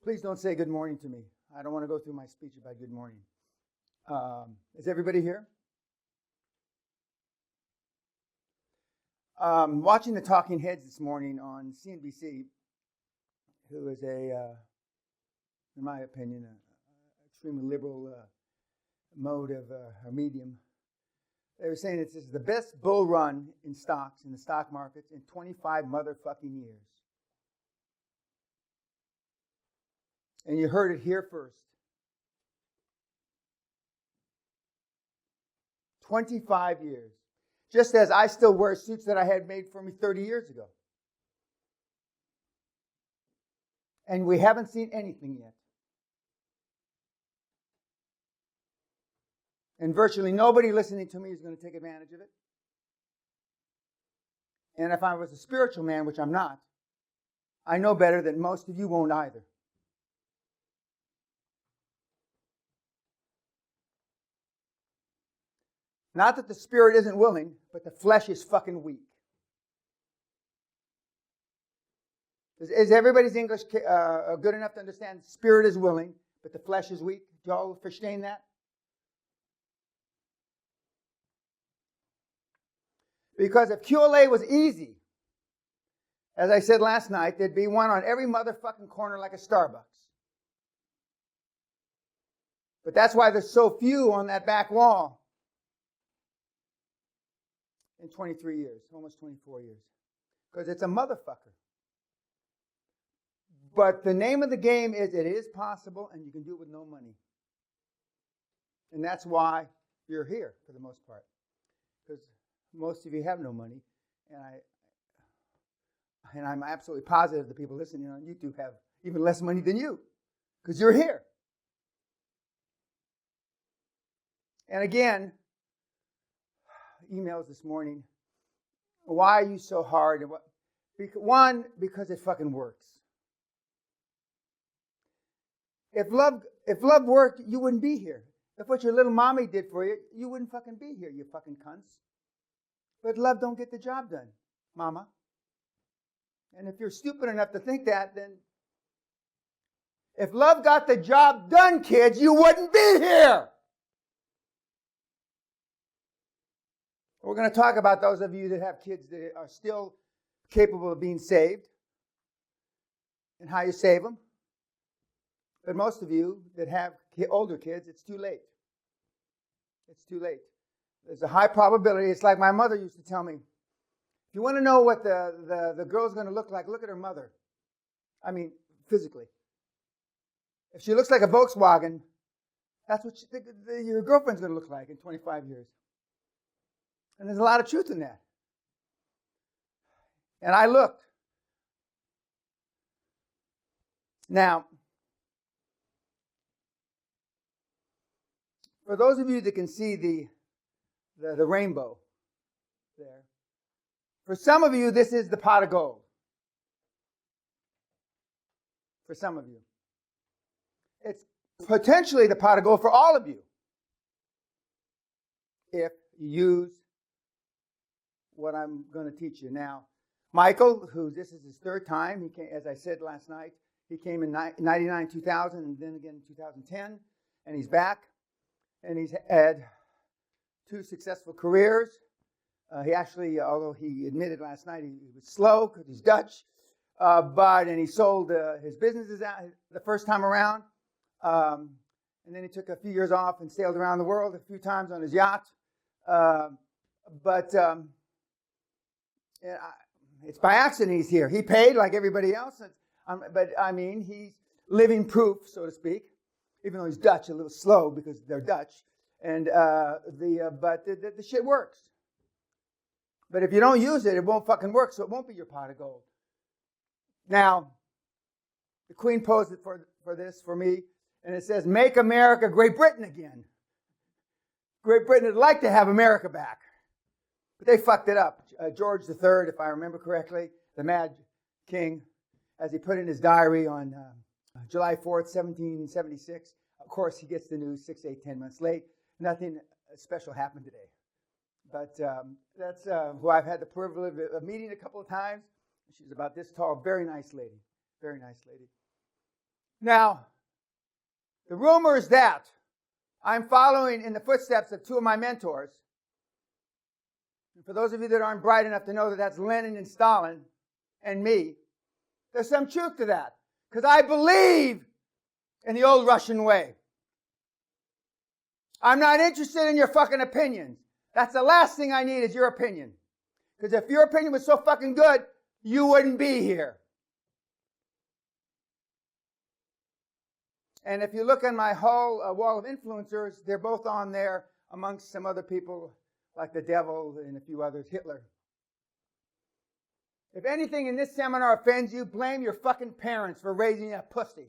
Please don't say good morning to me. I don't want to go through my speech about good morning. Is everybody here? Watching the Talking Heads this morning on CNBC, who is in my opinion, an extremely liberal mode of a medium. They were saying this is the best bull run in stocks, in the stock markets, in 25 motherfucking years. And you heard it here first. 25 years. Just as I still wear suits that I had made for me 30 years ago. And we haven't seen anything yet. And virtually nobody listening to me is going to take advantage of it. And if I was a spiritual man, which I'm not, I know better that most of you won't either. Not that the spirit isn't willing, but the flesh is fucking weak. Is everybody's English good enough to understand? The spirit is willing, but the flesh is weak. Do y'all understand that? Because if QLA was easy, as I said last night, there'd be one on every motherfucking corner like a Starbucks. But that's why there's so few on that back wall in 23 years, almost 24 years. Because it's a motherfucker. But the name of the game is it is possible and you can do it with no money. And that's why you're here for the most part. Because most of you have no money. And I'm absolutely positive the people listening on YouTube have even less money than you. Because you're here. And again, emails this morning. Why are you so hard? One, because it fucking works. If love worked, you wouldn't be here. If what your little mommy did for you, you wouldn't fucking be here, you fucking cunts. But love don't get the job done, mama. And if you're stupid enough to think that, then if love got the job done, kids, you wouldn't be here. We're going to talk about those of you that have kids that are still capable of being saved and how you save them. But most of you that have older kids, it's too late. It's too late. There's a high probability. It's like my mother used to tell me. If you want to know what the girl's going to look like, look at her mother. I mean, physically. If she looks like a Volkswagen, that's what your girlfriend's going to look like in 25 years. And there's a lot of truth in that. And I looked. Now, for those of you that can see the rainbow there, for some of you, this is the pot of gold. For some of you. It's potentially the pot of gold for all of you. If you use what I'm going to teach you. Now, Michael, this is his third time, he came, as I said last night, he came in 99, 2000, and then again in 2010, and he's back, and he's had 2 successful careers. He actually, although he admitted last night he was slow because he's Dutch, and he sold his businesses out the first time around, and then he took a few years off and sailed around the world a few times on his yacht. It's by accident he's here. He paid like everybody else, but I mean, he's living proof, so to speak, even though he's Dutch, a little slow because they're Dutch. And the shit works. But if you don't use it, it won't fucking work, so it won't be your pot of gold. Now, the Queen posed it for me, and it says, "Make America Great Britain again." Great Britain would like to have America back. But they fucked it up. George III, if I remember correctly, the Mad King, as he put in his diary on July 4th, 1776, of course he gets the news 6, 8, 10 months late. Nothing special happened today. But that's who I've had the privilege of meeting a couple of times. She's about this tall, very nice lady. Very nice lady. Now, the rumor is that I'm following in the footsteps of two of my mentors. And for those of you that aren't bright enough to know that that's Lenin and Stalin and me, there's some truth to that. Because I believe in the old Russian way. I'm not interested in your fucking opinions. That's the last thing I need is your opinion. Because if your opinion was so fucking good, you wouldn't be here. And if you look on my whole wall of influencers, they're both on there amongst some other people like the devil and a few others, Hitler. If anything in this seminar offends you, blame your fucking parents for raising a pussy.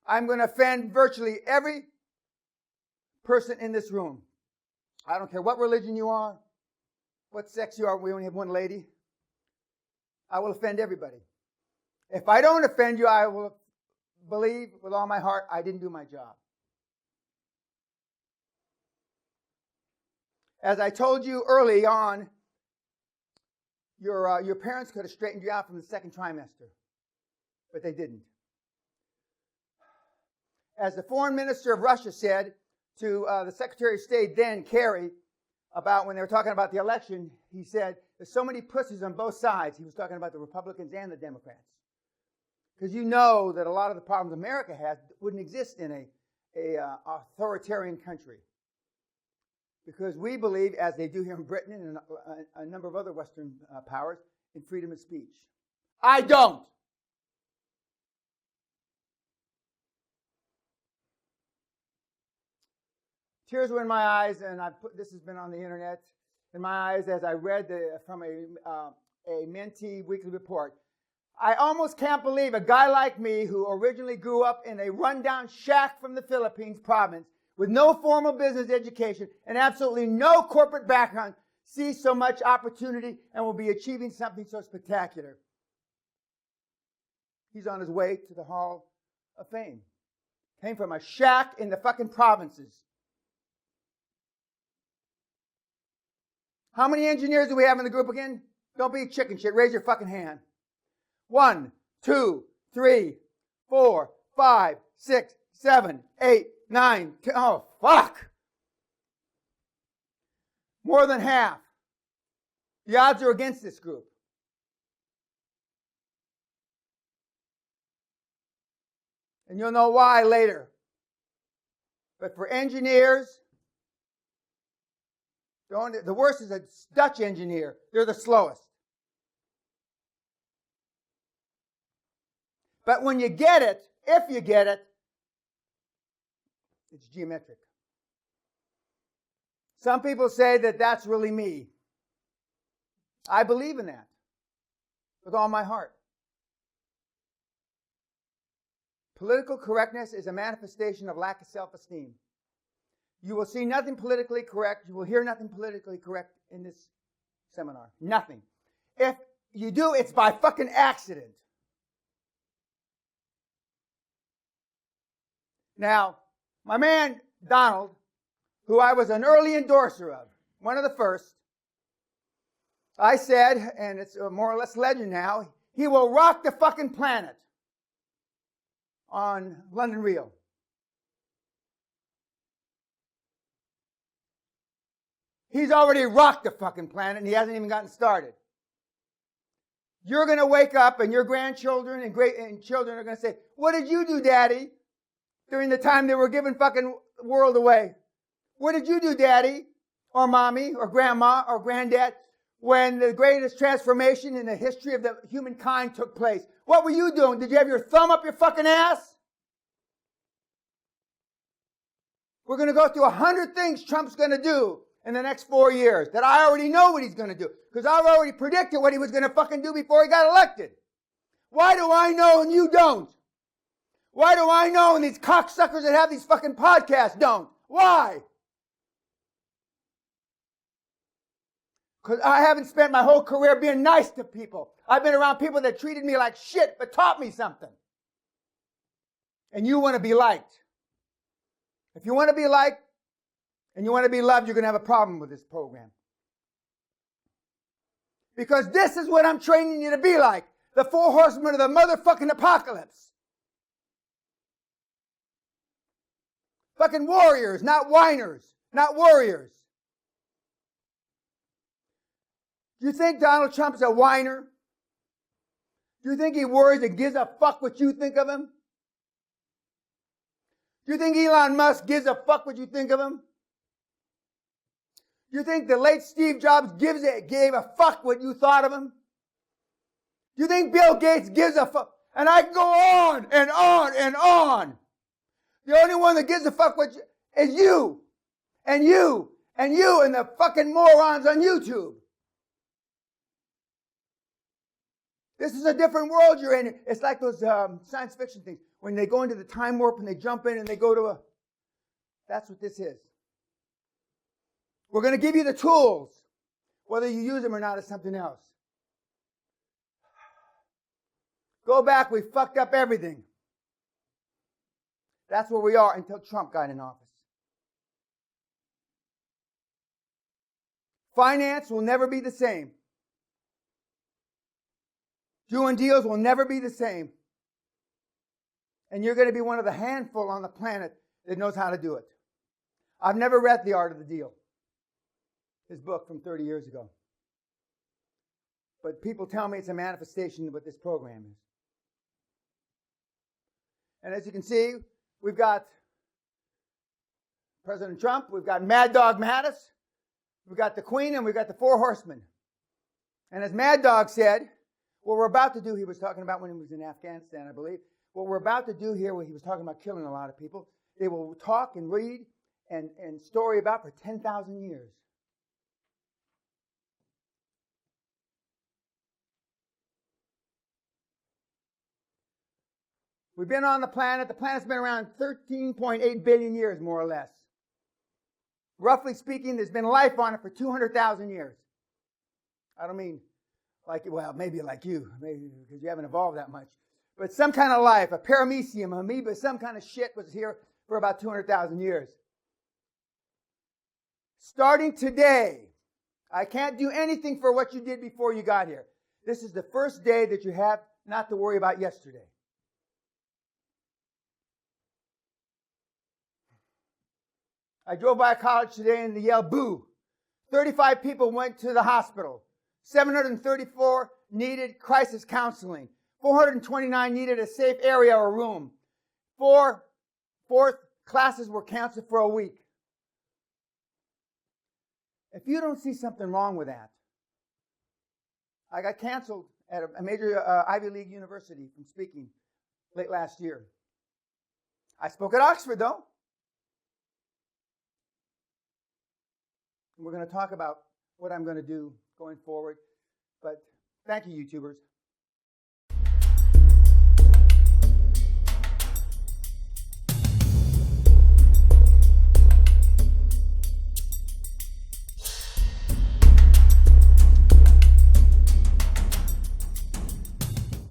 I'm going to offend virtually every person in this room. I don't care what religion you are, what sex you are. We only have one lady. I will offend everybody. If I don't offend you, I will believe with all my heart I didn't do my job. As I told you early on, your parents could have straightened you out from the second trimester, but they didn't. As the foreign minister of Russia said to the Secretary of State then, Kerry, about when they were talking about the election, he said, there's so many pussies on both sides. He was talking about the Republicans and the Democrats. Because you know that a lot of the problems America has wouldn't exist in a authoritarian country. Because we believe, as they do here in Britain and a number of other Western powers, in freedom of speech. I don't. Tears were in my eyes, and this has been on the internet, in my eyes as I read from a Mentee weekly report. I almost can't believe a guy like me who originally grew up in a rundown shack from the Philippines province with no formal business education and absolutely no corporate background sees so much opportunity and will be achieving something so spectacular. He's on his way to the Hall of Fame. Came from a shack in the fucking provinces. How many engineers do we have in the group again? Don't be chicken shit. Raise your fucking hand. 1, 2, 3, 4, 5, 6, 7, 8, 9, 10. Oh, fuck. More than half. The odds are against this group. And you'll know why later. But for engineers, the worst is a Dutch engineer. They're the slowest. But when you get it, if you get it, it's geometric. Some people say that that's really me. I believe in that with all my heart. Political correctness is a manifestation of lack of self-esteem. You will see nothing politically correct. You will hear nothing politically correct in this seminar. Nothing. If you do, it's by fucking accident. Now, my man Donald, who I was an early endorser of, one of the first, I said, and it's more or less legend now, he will rock the fucking planet on London Real. He's already rocked the fucking planet and he hasn't even gotten started. You're going to wake up and your grandchildren and children are going to say, what did you do, Daddy, during the time they were giving fucking world away? What did you do, Daddy, or Mommy, or Grandma, or Granddad, when the greatest transformation in the history of the humankind took place? What were you doing? Did you have your thumb up your fucking ass? We're going to go through 100 things Trump's going to do in the next 4 years that I already know what he's going to do because I've already predicted what he was going to fucking do before he got elected. Why do I know and you don't? Why do I know and these cocksuckers that have these fucking podcasts don't? Why? Because I haven't spent my whole career being nice to people. I've been around people that treated me like shit but taught me something. And you want to be liked. If you want to be liked and you want to be loved, you're going to have a problem with this program. Because this is what I'm training you to be like. The four horsemen of the motherfucking apocalypse. Fucking warriors, not whiners, not warriors. Do you think Donald Trump's a whiner? Do you think he worries and gives a fuck what you think of him? Do you think Elon Musk gives a fuck what you think of him? Do you think the late Steve Jobs gave a fuck what you thought of him? Do you think Bill Gates gives a fuck? And I can go on and on and on. The only one that gives a fuck is you. And you. And you and the fucking morons on YouTube. This is a different world you're in. It's like those science fiction things. When they go into the time warp and they jump in and they go to a... That's what this is. We're going to give you the tools. Whether you use them or not is something else. Go back, we fucked up everything. That's where we are until Trump got in office. Finance will never be the same. Doing deals will never be the same. And you're going to be one of the handful on the planet that knows how to do it. I've never read The Art of the Deal, his book from 30 years ago. But people tell me it's a manifestation of what this program is. And as you can see, we've got President Trump, we've got Mad Dog Mattis, we've got the Queen, and we've got the Four Horsemen. And as Mad Dog said, what we're about to do, he was talking about when he was in Afghanistan, I believe, what we're about to do here, when he was talking about killing a lot of people, they will talk and read and story about for 10,000 years. We've been on the planet. The planet's been around 13.8 billion years, more or less. Roughly speaking, there's been life on it for 200,000 years. I don't mean maybe like you, maybe because you haven't evolved that much. But some kind of life, a paramecium, amoeba, some kind of shit was here for about 200,000 years. Starting today, I can't do anything for what you did before you got here. This is the first day that you have not to worry about yesterday. I drove by a college today and they yelled, boo. 35 people went to the hospital. 734 needed crisis counseling. 429 needed a safe area or room. Four classes were canceled for a week. If you don't see something wrong with that, I got canceled at a major Ivy League university from speaking late last year. I spoke at Oxford, though. And we're going to talk about what I'm going to do going forward. But thank you, YouTubers.